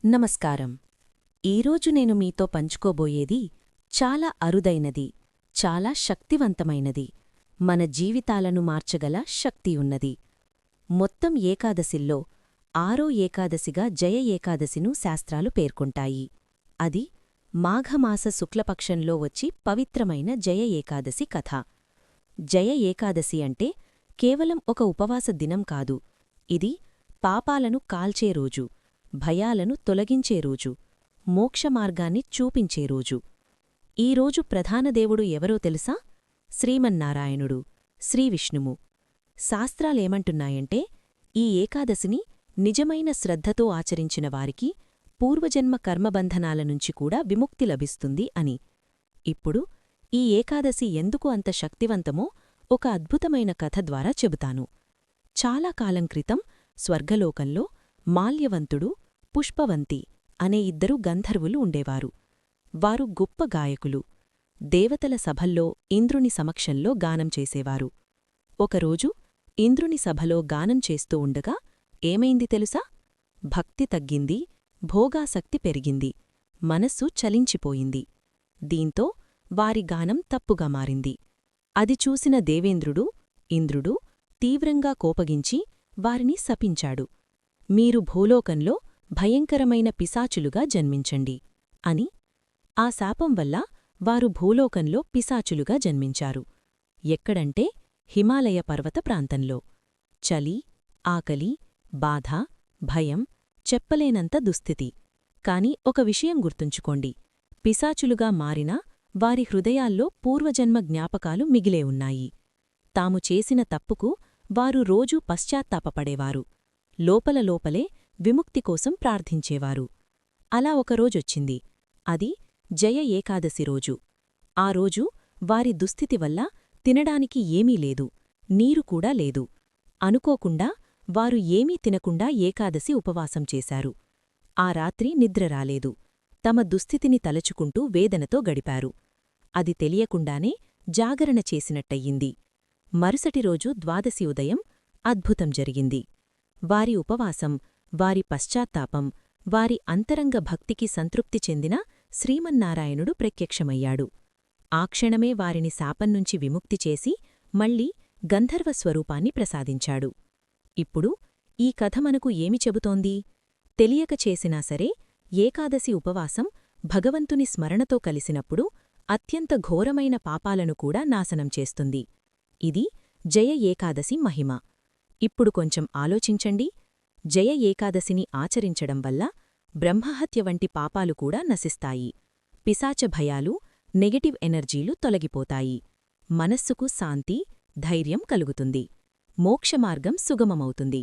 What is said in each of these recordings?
నమస్కారం. ఈరోజు నేను మీతో పంచుకోబోయేది చాలా అరుదైనది, చాలా శక్తివంతమైనది, మన జీవితాలను మార్చగల శక్తి ఉన్నది. మొత్తం ఏకాదశిల్లో 6వ ఏకాదశిగా జయ ఏకాదశిను శాస్త్రాలు పేర్కొంటాయి. అది మాఘమాస శుక్లపక్షంలో వచ్చి పవిత్రమైన జయ ఏకాదశి కథ. జయ ఏకాదశి అంటే కేవలం ఒక ఉపవాస దినం కాదు, ఇది పాపాలను కాల్చే రోజు, భయాలను తొలగించే రోజు, మోక్షమార్గాన్ని చూపించే రోజు. ఈరోజు ప్రధానదేవుడు ఎవరో తెలుసా? శ్రీమన్నారాయణుడు, శ్రీవిష్ణువు. శాస్త్రాలేమంటున్నాయంటే ఈ ఏకాదశిని నిజమైన శ్రద్ధతో ఆచరించిన వారికి పూర్వజన్మ కర్మబంధనాల నుంచి కూడా విముక్తి లభిస్తుంది అని. ఇప్పుడు ఈ ఏకాదశి ఎందుకు అంత శక్తివంతమో ఒక అద్భుతమైన కథ ద్వారా చెబుతాను. చాలా కాలం క్రితం స్వర్గలోకంలో మాల్యవంతుడు, పుష్పవంతి అనే ఇద్దరు గంధర్వులు ఉండేవారు. వారు గొప్ప గాయకులు. దేవతల సభల్లో ఇంద్రుని సమక్షంలో గానం చేసేవారు. ఒకరోజు ఇంద్రుని సభలో గానం చేస్తూ ఉండగా ఏమైంది తెలుసా? భక్తి తగ్గింది, భోగాసక్తి పెరిగింది, మనస్సు చలించిపోయింది. దీంతో వారి గానం తప్పుగా మారింది. అది చూసిన దేవేంద్రుడు, ఇంద్రుడు తీవ్రంగా కోపగించి వారిని శపించాడు. మీరు భూలోకంలో భయంకరమైన పిశాచులుగా జన్మించండి అని. ఆ శాపం వల్ల వారు భూలోకంలో పిశాచులుగా జన్మించారు. ఎక్కడంటే హిమాలయ పర్వత ప్రాంతంలో. చలి, ఆకలి, బాధ, భయం, చెప్పలేనంత దుస్థితి. కాని ఒక విషయం గుర్తుంచుకోండి, పిశాచులుగా మారినా వారి హృదయాల్లో పూర్వజన్మ జ్ఞాపకాలు మిగిలే ఉన్నాయి. తాము చేసిన తప్పుకు వారు రోజూ పశ్చాత్తాపపడేవారు. లోపలలోపలే విముక్తి కోసం ప్రార్థించేవారు. అలా ఒకరోజొచ్చింది. అది జయ ఏకాదశి రోజు. ఆ రోజు వారి దుస్థితి వల్ల తినడానికి ఏమీ లేదు, నీరు కూడా లేదు. అనుకోకుండా వారు ఏమీ తినకుండా ఏకాదశి ఉపవాసం చేశారు. ఆ రాత్రి నిద్ర రాలేదు. తమ దుస్థితిని తలచుకుంటూ వేదనతో గడిపారు. అది తెలియకుండానే జాగరణ చేసినట్టయింది. మరుసటి రోజు ద్వాదశి ఉదయం అద్భుతం జరిగింది. వారి ఉపవాసం, వారి పశ్చాత్తాపం, వారి అంతరంగ భక్తికి సంతృప్తి చెందిన శ్రీమన్నారాయణుడు ప్రత్యక్షమయ్యాడు. ఆ క్షణమే వారిని శాపంనుంచి విముక్తి చేసి మళ్లీ గంధర్వస్వరూపాన్ని ప్రసాదించాడు. ఇప్పుడు ఈ కథ మనకు ఏమి చెబుతోంది? తెలియక చేసినా సరే ఏకాదశి ఉపవాసం భగవంతుని స్మరణతో కలిసినప్పుడు అత్యంత ఘోరమైన పాపాలను కూడా నాశనం చేస్తుంది. ఇది జయ ఏకాదశి మహిమ. ఇప్పుడు కొంచెం ఆలోచించండి. జయ ఏకాదశిని ఆచరించడం వల్ల బ్రహ్మహత్య వంటి పాపాలు కూడా నశిస్తాయి. పిశాచ భయాలు, నెగటివ్ ఎనర్జీలు తొలగిపోతాయి. మనస్సుకు శాంతి, ధైర్యం కలుగుతుంది. మోక్షమార్గం సుగమమవుతుంది.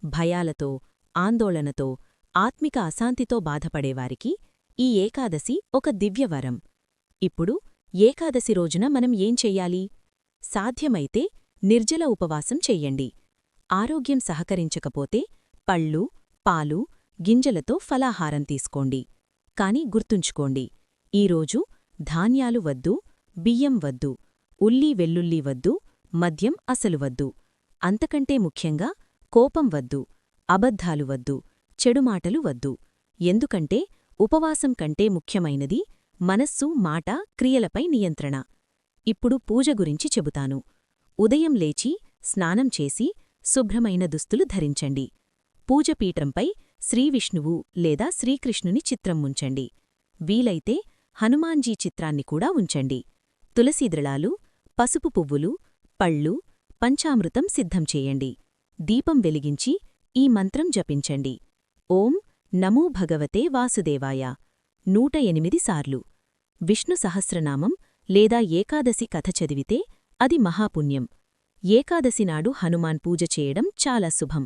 భయాలతో, ఆందోళనతో, ఆత్మిక అశాంతితో బాధపడేవారికి ఈ ఏకాదశి ఒక దివ్యవరం. ఇప్పుడు ఏకాదశి రోజున మనం ఏం చెయ్యాలి? సాధ్యమైతే నిర్జల ఉపవాసం చెయ్యండి. ఆరోగ్యం సహకరించకపోతే పళ్ళు, పాలు, గింజలతో ఫలాహారం తీసుకోండి. కాని గుర్తుంచుకోండి, ఈరోజు ధాన్యాలు వద్దు, బియ్యం వద్దు, ఉల్లి వెల్లుల్లి వద్దు, మద్యం అసలు వద్దు. అంతకంటే ముఖ్యంగా కోపం వద్దు, అబద్ధాలు వద్దు, చెడుమాటలు వద్దు. ఎందుకంటే ఉపవాసం కంటే ముఖ్యమైనది మనస్సు, మాట, క్రియలపై నియంత్రణ. ఇప్పుడు పూజ గురించి చెబుతాను. ఉదయం లేచి స్నానం చేసి శుభ్రమైన దుస్తులు ధరించండి. పూజపీఠంపై శ్రీవిష్ణువు లేదా శ్రీకృష్ణుని చిత్రం ఉంచండి. వీలైతే హనుమాన్జీ చిత్రాన్ని కూడా ఉంచండి. తులసీదళాలు, పసుపు పువ్వులు, పళ్ళు, పంచామృతం సిద్ధం చేయండి. దీపం వెలిగించి ఈ మంత్రం జపించండి. ఓం నమో భగవతే వాసుదేవాయ 108 సార్లు. విష్ణు సహస్రనామం లేదా ఏకాదశి కథ చదివితే అది మహాపుణ్యం. ఏకాదశినాడు హనుమాన్ పూజ చేయడం చాలా శుభం.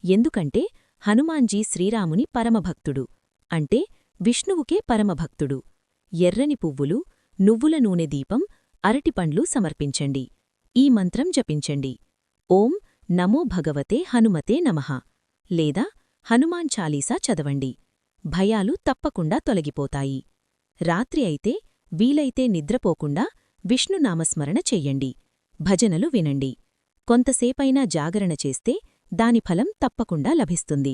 ఎందుకంటే హనుమాన్జీ శ్రీరాముని పరమభక్తుడు, అంటే విష్ణువుకే పరమభక్తుడు. ఎర్రని పువ్వులు, నువ్వుల నూనె దీపం, అరటిపండ్లు సమర్పించండి. ఈ మంత్రం జపించండి. ఓం నమో భగవతే హనుమతే నమః లేదా హనుమాన్ చాలీసా చదవండి. భయాలు తప్పకుండా తొలగిపోతాయి. రాత్రి అయితే వీలైతే నిద్రపోకుండా విష్ణునామస్మరణ చెయ్యండి. భజనలు వినండి. కొంతసేపైనా జాగరణ చేస్తే దాని ఫలం తప్పకుండా లభిస్తుంది.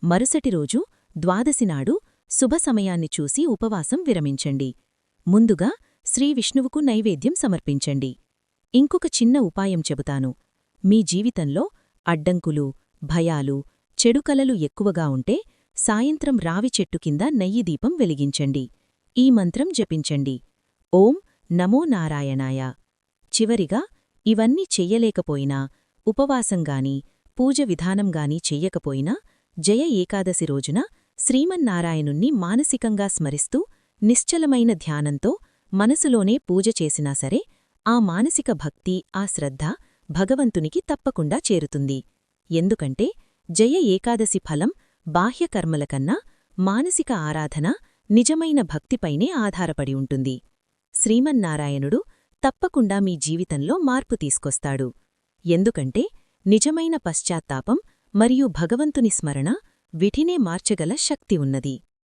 మరుసటి రోజు ద్వాదశినాడు శుభ సమయాన్ని చూసి ఉపవాసం విరమించండి. ముందుగా శ్రీవిష్ణువుకు నైవేద్యం సమర్పించండి. ఇంకొక చిన్న ఉపాయం చెబుతాను. మీ జీవితంలో అడ్డంకులు, భయాలు, చెడుకలలు ఎక్కువగా ఉంటే సాయంత్రం రావి చెట్టు కింద నెయ్యి దీపం వెలిగించండి. ఈ మంత్రం జపించండి. ఓం నమో నారాయణాయ. చివరిగా ఇవన్నీ చెయ్యలేకపోయినా, ఉపవాసంగాని, పూజ విధానంగాని చెయ్యకపోయినా జయ ఏకాదశి రోజున శ్రీమన్నారాయణుణ్ణి మానసికంగా స్మరిస్తూ నిశ్చలమైన ధ్యానంతో మనసులోనే పూజ చేసినా సరే ఆ మానసిక భక్తి, ఆ శ్రద్ధ భగవంతునికి తప్పకుండా చేరుతుంది. ఎందుకంటే జయ ఏకాదశి ఫలం బాహ్యకర్మలకన్నా మానసిక ఆరాధన, నిజమైన భక్తిపైనే ఆధారపడి ఉంటుంది. శ్రీమన్నారాయణుడు తప్పకుండా మీ జీవితంలో మార్పు తీసుకొస్తాడు. ఎందుకంటే నిజమైన పశ్చాత్తాపం మరియు భగవంతుని స్మరణ వీటినే మార్చగల శక్తి ఉన్నది.